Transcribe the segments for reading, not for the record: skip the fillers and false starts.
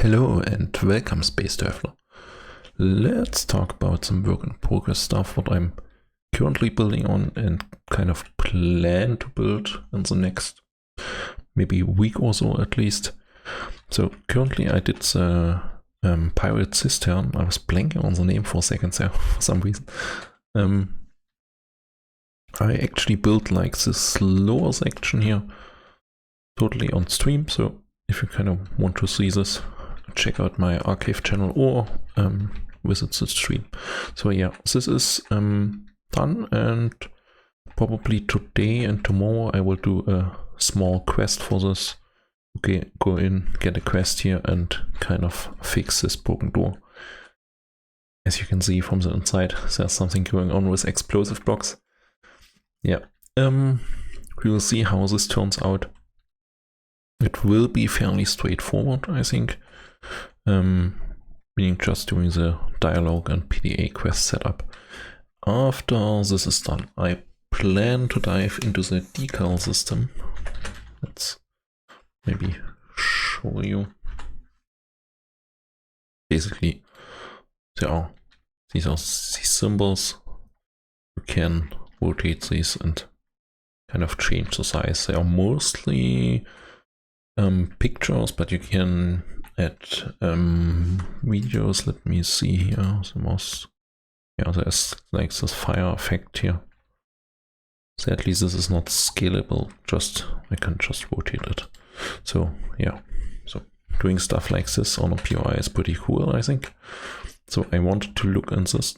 Hello and welcome, Space Traveler. Let's talk about some work in progress stuff, what I'm currently building on and kind of plan to build in the next maybe week or so at least. So currently I did the Pirate Cistern. I was blanking on the name for a second there for some reason. I actually built like this lower section here totally on stream, so if you kind of want to see this, check out my archive channel or visit the stream. So yeah, this is done, and probably today and tomorrow I will do a small quest for this. Okay, go in, get a quest here and kind of fix this broken door. As you can see from the inside, there's something going on with explosive blocks. Yeah, we will see how this turns out. It will be fairly straightforward, I think. Meaning just doing the dialogue and PDA quest setup. After this is done, I plan to dive into the decal system. Let's maybe show you. Basically, these are these symbols. You can rotate these and kind of change the size. They are mostly pictures, but you can add videos. Let me see here. There's like this fire effect here. Sadly, this is not scalable. I can just rotate it. So yeah, so doing stuff like this on a POI is pretty cool, I think. So I wanted to look into this,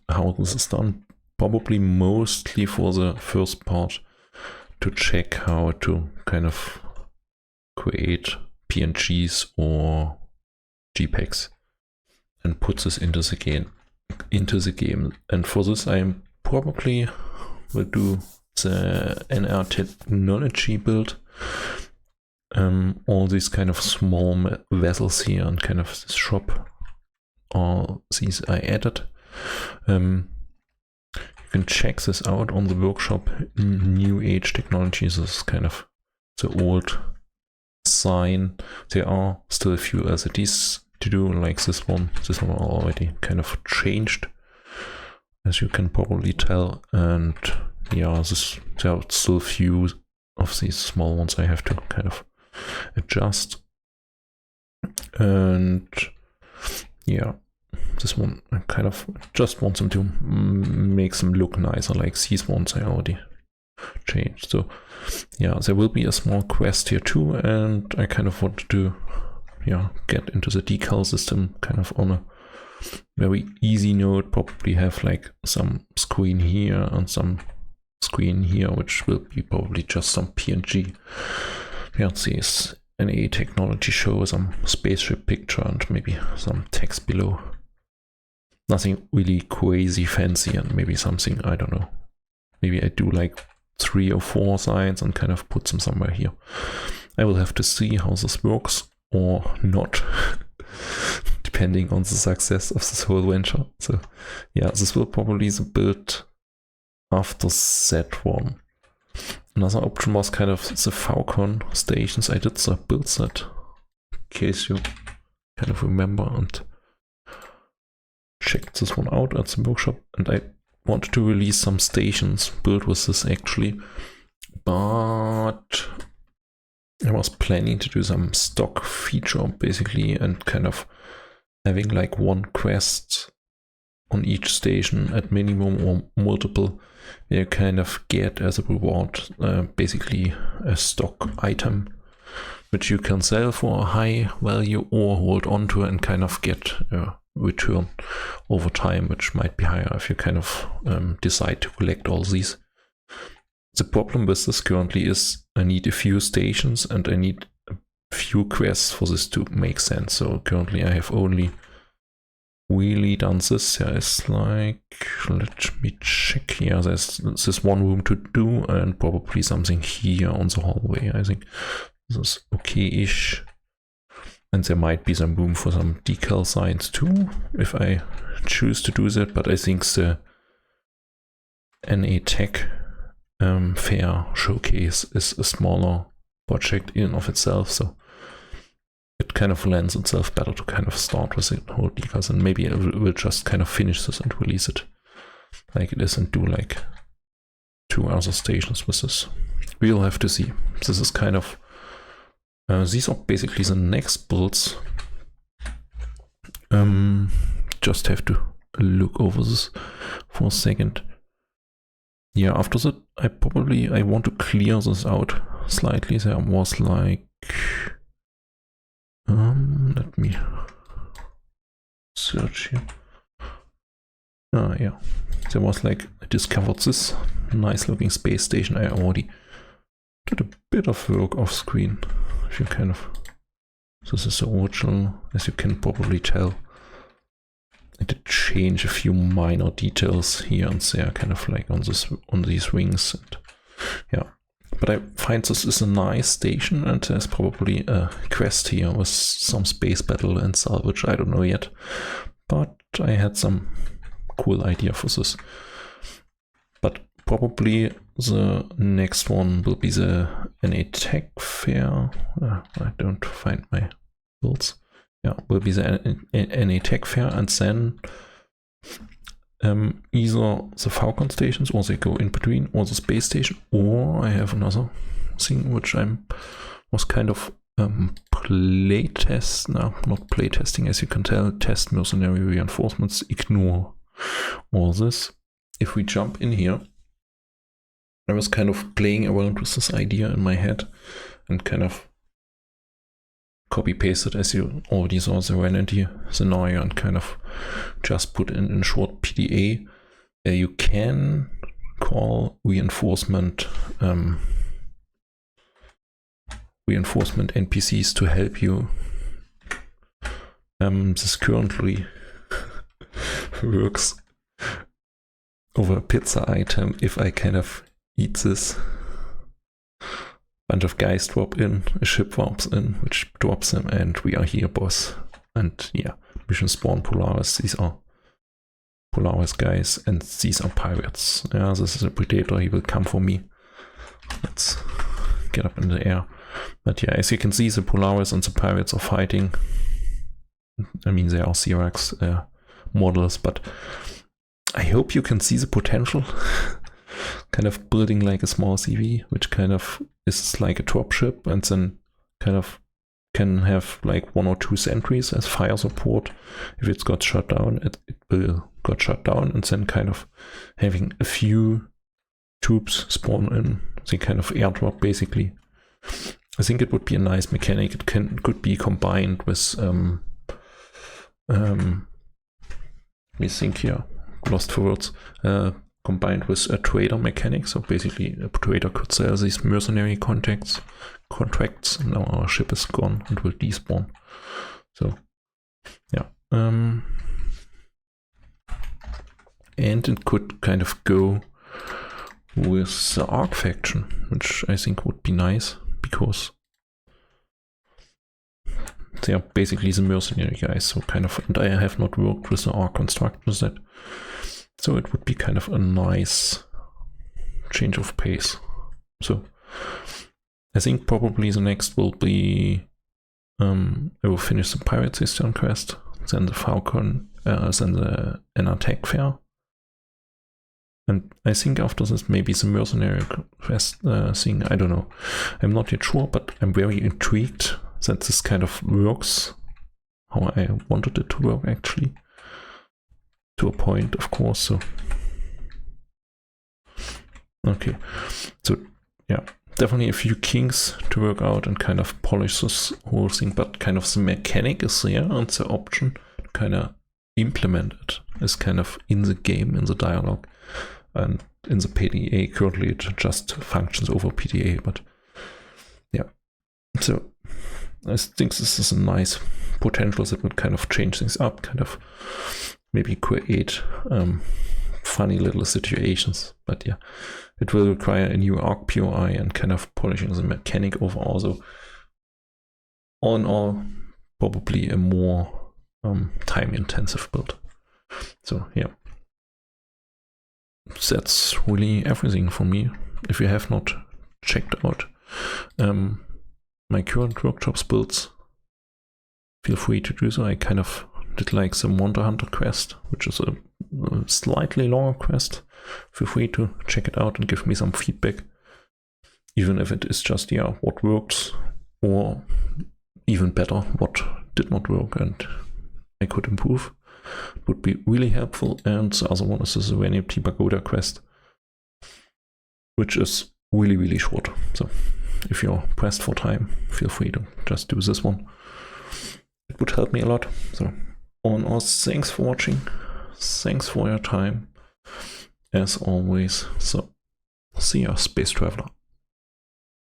how this is done. Probably mostly for the first part to check how to kind of create PNGs or JPEGs and put this into the game. And for this I probably will do the NR technology build. All these kind of small vessels here and kind of this shop, all these I added. You can check this out on the workshop. New Age Technologies is kind of the old sign. There are still a few as it is to do, like this one already kind of changed, as you can probably tell. And yeah, there are still a few of these small ones I have to kind of adjust. And yeah, this one I kind of just want them to make them look nicer, like these ones I already changed. So yeah, there will be a small quest here too, and I kind of want to get into the decal system kind of on a very easy note. Probably have like some screen here and some screen here, which will be probably just some PNG. This NA technology show, some spaceship picture and maybe some text below. Nothing really crazy fancy, and maybe something, I don't know, maybe I do like 3 or 4 sides and kind of put them somewhere here. I will have to see how this works or not, depending on the success of this whole venture. So yeah, this will probably be the build after that one. Another option was kind of the Falcon stations. I did the build set, in case you kind of remember, and checked this one out at the workshop, and I wanted to release some stations built with this actually, but I was planning to do some stock feature basically, and kind of having like one quest on each station at minimum or multiple, where you kind of get as a reward basically a stock item which you can sell for a high value or hold on to and kind of get return over time, which might be higher if you kind of decide to collect all these. The problem with this currently is I need a few stations and I need a few quests for this to make sense. So currently I have only really done this. There is like, let me check here, there's this one room to do and probably something here on the hallway. I think this is okay-ish. And there might be some room for some decal signs too, if I choose to do that. But I think the NA Tech Fair showcase is a smaller project in of itself. So it kind of lends itself better to kind of start with the whole decals, and maybe we'll just kind of finish this and release it like it is and do like 2 other stations with this. We'll have to see. This is kind of these are basically the next builds. Just have to look over this for a second. Yeah, after that I want to clear this out slightly. There was like let me search here. Yeah, there was like, I discovered this nice looking space station. I already did a bit of work off screen. If you kind of, this is the original, as you can probably tell. I did change a few minor details here and there, kind of like on these wings, and yeah. But I find this is a nice station, and there's probably a quest here with some space battle and salvage. I don't know yet, but I had some cool idea for this. But probably the next one will be the NA Tech Fair. I don't find my builds. Yeah, will be the NA Tech Fair, and then either the Falcon stations, or they go in between, or the space station, or I have another thing which was kind of not playtesting, as you can tell. Test mercenary reinforcements, ignore all this. If we jump in here, I was kind of playing around with this idea in my head and kind of copy pasted, as you already saw the vanity scenario, and kind of just put in short PDA. You can call reinforcement NPCs to help you. This currently works over a pizza item. If I kind of eat this, bunch of guys drop in, a ship warps in, which drops them, and we are here, boss. And yeah, mission spawn Polaris. These are Polaris guys, and these are pirates. Yeah, this is a predator. He will come for me. Let's get up in the air. But yeah, as you can see, the Polaris and the pirates are fighting. I mean, they are Xerox models, but I hope you can see the potential. Kind of building like a small CV, which kind of is like a dropship, and then kind of can have like 1 or 2 sentries as fire support. If it's got shut down, it will got shut down, and then kind of having a few troops spawn in, the kind of airdrop basically. I think it would be a nice mechanic. It could be combined with let me think here, lost for words. Combined with a trader mechanic, so basically a trader could sell these mercenary contracts. Now our ship is gone and will despawn. So yeah, and it could kind of go with the Arc faction, which I think would be nice, because they are basically the mercenary guys. So kind of, and I have not worked with the Arc constructors yet. So it would be kind of a nice change of pace. So I think probably the next will be, I will finish the Pirate Cistern quest, then the Falcon, then the NA Tech Fair. And I think after this, maybe the mercenary quest thing, I don't know. I'm not yet sure, but I'm very intrigued that this kind of works how I wanted it to work actually. To a point, of course. So okay, so yeah, definitely a few kinks to work out and kind of polish this whole thing, but kind of the mechanic is there, and the option to kind of implement it is kind of in the game, in the dialogue, and in the PDA. Currently it just functions over PDA, but yeah, so I think this is a nice potential that would kind of change things up, kind of maybe create funny little situations. But yeah, it will require a new Arc POI and kind of polishing the mechanic overall. So all in all, probably a more time intensive build. So yeah, that's really everything for me. If you have not checked out my current workshops builds, feel free to do so. I kind of did like the Monster Hunter quest, which is a slightly longer quest. Feel free to check it out and give me some feedback, even if it is just, yeah, what works, or even better, what did not work and I could improve. It would be really helpful. And the other one is the Serenity Pagoda quest, which is really, really short. So if you're pressed for time, feel free to just do this one. It would help me a lot. So all in all, thanks for watching. Thanks for your time. As always. So see ya, Space Traveler.